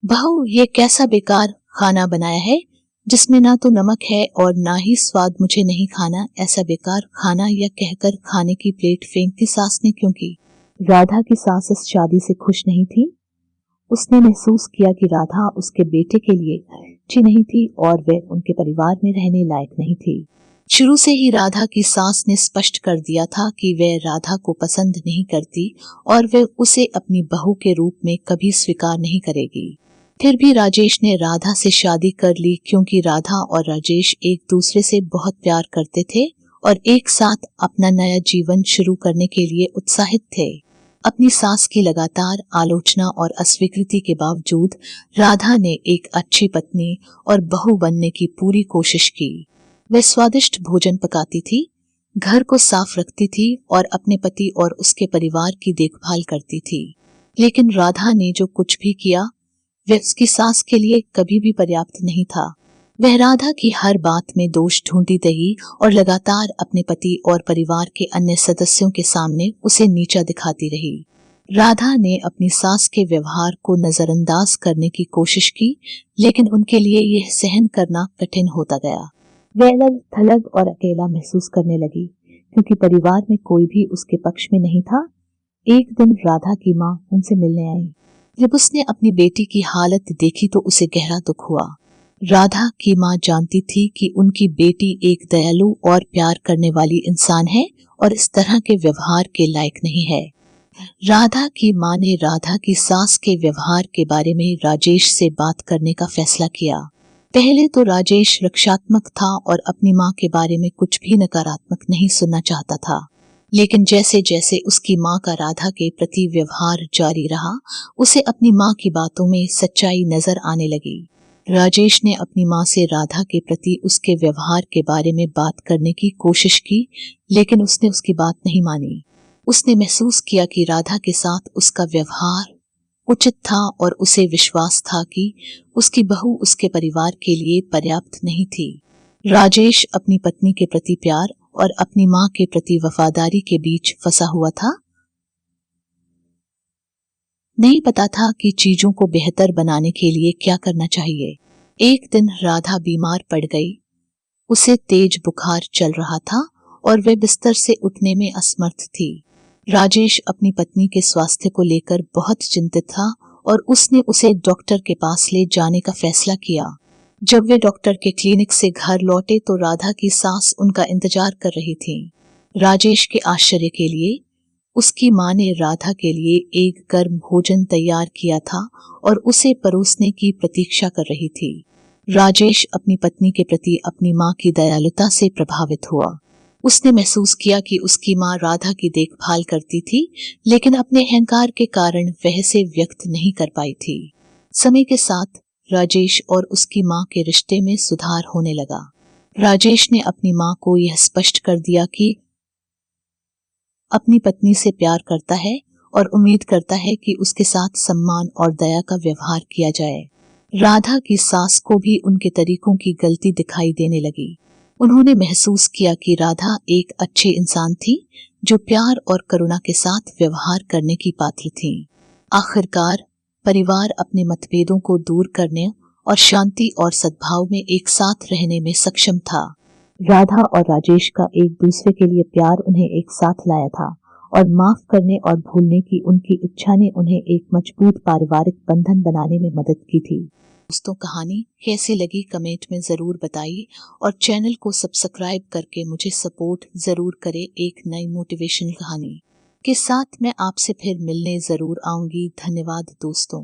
बहू, ये कैसा बेकार खाना बनाया है जिसमें ना तो नमक है और ना ही स्वाद, मुझे नहीं खाना ऐसा बेकार खाना। यह कहकर खाने की प्लेट फेंकती सास ने क्यों की? राधा की सास इस शादी से खुश नहीं थी। उसने महसूस किया कि राधा उसके बेटे के लिए अच्छी नहीं थी और वह उनके परिवार में रहने लायक नहीं थी। शुरू से ही राधा की सास ने स्पष्ट कर दिया था कि वह राधा को पसंद नहीं करती और वह उसे अपनी बहू के रूप में कभी स्वीकार नहीं करेगी। फिर भी राजेश ने राधा से शादी कर ली क्योंकि राधा और राजेश एक दूसरे से बहुत प्यार करते थे और एक साथ अपना नया जीवन शुरू करने के लिए उत्साहित थे। अपनी सास की लगातार आलोचना और अस्वीकृति के बावजूद राधा ने एक अच्छी पत्नी और बहू बनने की पूरी कोशिश की। वह स्वादिष्ट भोजन पकाती थी, घर को साफ रखती थी और अपने पति और उसके परिवार की देखभाल करती थी। लेकिन राधा ने जो कुछ भी किया वह उसकी सास के लिए कभी भी पर्याप्त नहीं था। वह राधा की हर बात में दोष ढूंढती रही और लगातार अपने पति और परिवार के अन्य सदस्यों के सामने उसे नीचा दिखाती रही। राधा ने अपनी सास के व्यवहार को नजरअंदाज करने की कोशिश की, लेकिन उनके लिए यह सहन करना कठिन होता गया। वह अलग थलग और अकेला महसूस करने लगी क्योंकि परिवार में कोई भी उसके पक्ष में नहीं था। एक दिन राधा की माँ उनसे मिलने आई। जब उसने अपनी बेटी की हालत देखी तो उसे गहरा दुख हुआ। राधा की माँ जानती थी कि उनकी बेटी एक दयालु और प्यार करने वाली इंसान है और इस तरह के व्यवहार के लायक नहीं है। राधा की माँ ने राधा की सास के व्यवहार के बारे में राजेश से बात करने का फैसला किया। पहले तो राजेश रक्षात्मक था और अपनी माँ के बारे में कुछ भी नकारात्मक नहीं सुनना चाहता था, लेकिन जैसे जैसे उसकी माँ का राधा के प्रति व्यवहार जारी रहा, उसे अपनी माँ की बातों में सच्चाई नजर आने लगी। राजेश ने अपनी माँ से राधा के प्रति उसके व्यवहार के बारे में बात करने की कोशिश की, लेकिन उसने उसकी बात नहीं मानी। उसने महसूस किया कि राधा के साथ उसका व्यवहार उचित था और उसे विश्वास था कि उसकी बहू उसके परिवार के लिए पर्याप्त नहीं थी। राजेश अपनी पत्नी के प्रति प्यार और अपनी माँ के प्रति वफादारी के बीच फंसा हुआ था। नहीं पता था कि चीजों को बेहतर बनाने के लिए क्या करना चाहिए। एक दिन राधा बीमार पड़ गई। उसे तेज बुखार चल रहा था और वह बिस्तर से उठने में असमर्थ थी। राजेश अपनी पत्नी के स्वास्थ्य को लेकर बहुत चिंतित था और उसने उसे डॉक्टर के पास ले जाने का फैसला किया। जब वे डॉक्टर के क्लिनिक से घर लौटे तो राधा की सास उनका इंतजार कर रही थी। राजेश के आश्चर्य के लिए उसकी माँ ने राधा के लिए एक गर्म भोजन तैयार किया था और उसे परोसने की प्रतीक्षा कर रही थी। राजेश अपनी पत्नी के प्रति अपनी माँ की दयालुता से प्रभावित हुआ। उसने महसूस किया कि उसकी माँ राधा की देखभाल करती थी, लेकिन अपने अहंकार के कारण वह से व्यक्त नहीं कर पाई थी। समय के साथ राजेश और उसकी माँ के रिश्ते में सुधार होने लगा। राजेश ने अपनी माँ को यह स्पष्ट कर दिया कि अपनी पत्नी से प्यार करता है और उम्मीद करता है कि उसके साथ सम्मान और दया का व्यवहार किया जाए। राधा की सास को भी उनके तरीकों की गलती दिखाई देने लगी। उन्होंने महसूस किया कि राधा एक अच्छे इंसान थी जो प्यार और करुणा के साथ व्यवहार करने की पात्र थी। आखिरकार परिवार अपने मतभेदों को दूर करने और शांति और सद्भाव में एक साथ रहने में सक्षम था। राधा और राजेश का एक दूसरे के लिए प्यार उन्हें एक साथ लाया था और माफ करने और भूलने की उनकी इच्छा ने उन्हें एक मजबूत पारिवारिक बंधन बनाने में मदद की थी। दोस्तों, कहानी कैसी लगी कमेंट में जरूर बताइए और चैनल को सब्सक्राइब करके मुझे सपोर्ट जरूर करें। एक नई मोटिवेशनल कहानी के साथ मैं आपसे फिर मिलने जरूर आऊंगी। धन्यवाद दोस्तों।